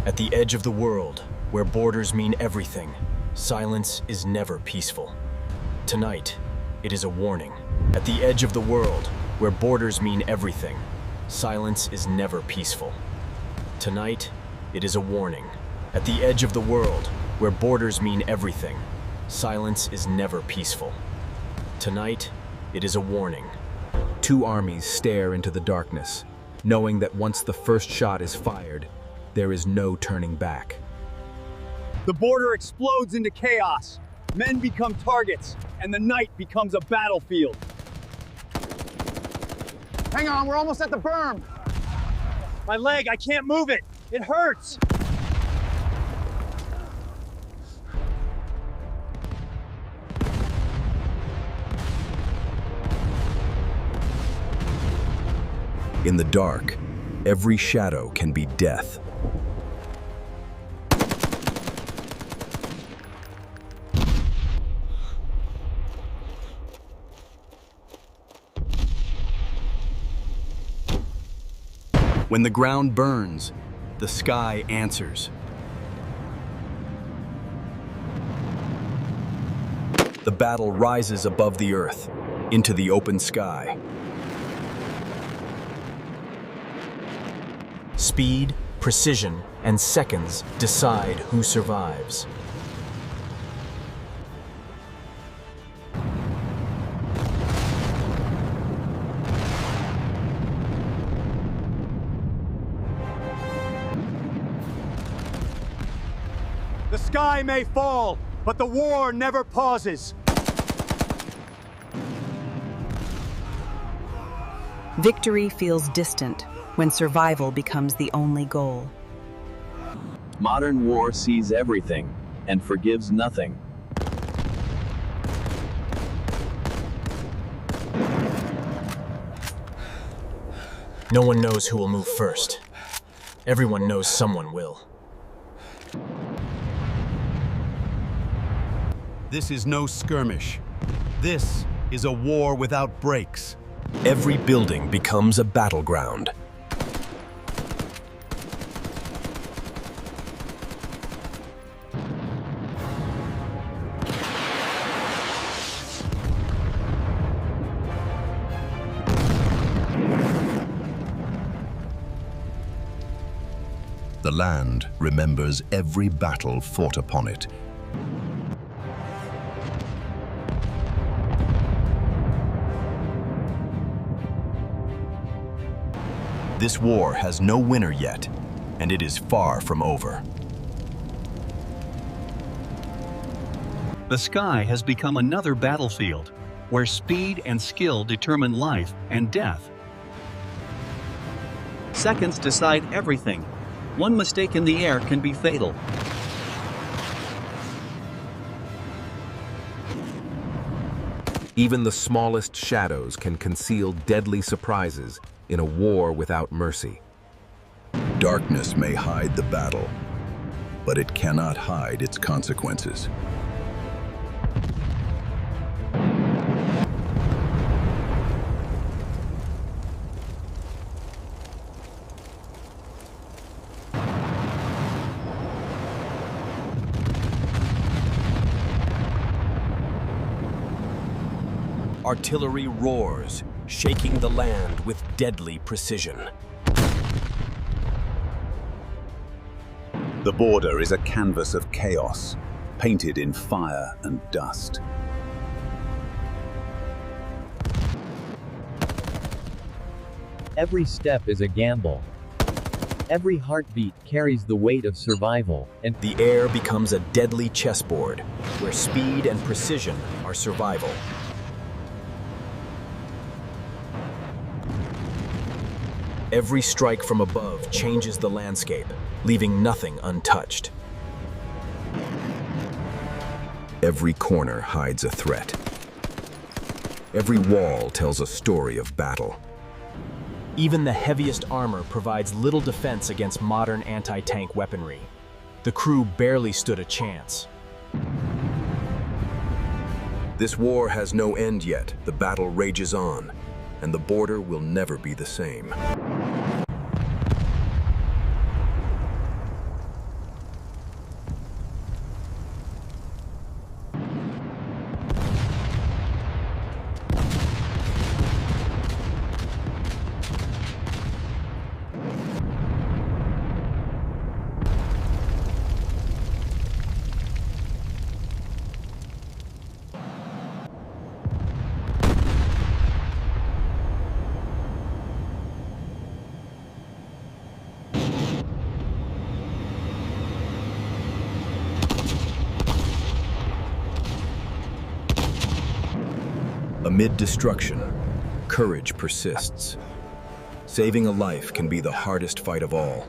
At the edge of the world, where borders mean everything, silence is never peaceful. Tonight, it is a warning. At the edge of the world, where borders mean everything, silence is never peaceful. Tonight, it is a warning. At the edge of the world, where borders mean everything, silence is never peaceful. Tonight, it is a warning. Two armies stare into the darkness, knowing that once the first shot is fired, there is no turning back. The border explodes into chaos. Men become targets, and the night becomes a battlefield. Hang on, we're almost at the berm. My leg, I can't move it. It hurts. In the dark, every shadow can be death. When the ground burns, the sky answers. The battle rises above the earth, into the open sky. Speed, precision, and seconds decide who survives. The sky may fall, but the war never pauses. Victory feels distant when survival becomes the only goal. Modern war sees everything and forgives nothing. No one knows who will move first. Everyone knows someone will. This is no skirmish. This is a war without breaks. Every building becomes a battleground. The land remembers every battle fought upon it. This war has no winner yet, and it is far from over. The sky has become another battlefield, where speed and skill determine life and death. Seconds decide everything. One mistake in the air can be fatal. Even the smallest shadows can conceal deadly surprises in a war without mercy. Darkness may hide the battle, but it cannot hide its consequences. Artillery roars, shaking the land with deadly precision. The border is a canvas of chaos, painted in fire and dust. Every step is a gamble. Every heartbeat carries the weight of survival, and the air becomes a deadly chessboard, where speed and precision are survival. Every strike from above changes the landscape, leaving nothing untouched. Every corner hides a threat. Every wall tells a story of battle. Even the heaviest armor provides little defense against modern anti-tank weaponry. The crew barely stood a chance. This war has no end yet. The battle rages on, and the border will never be the same. Amid destruction, courage persists. Saving a life can be the hardest fight of all.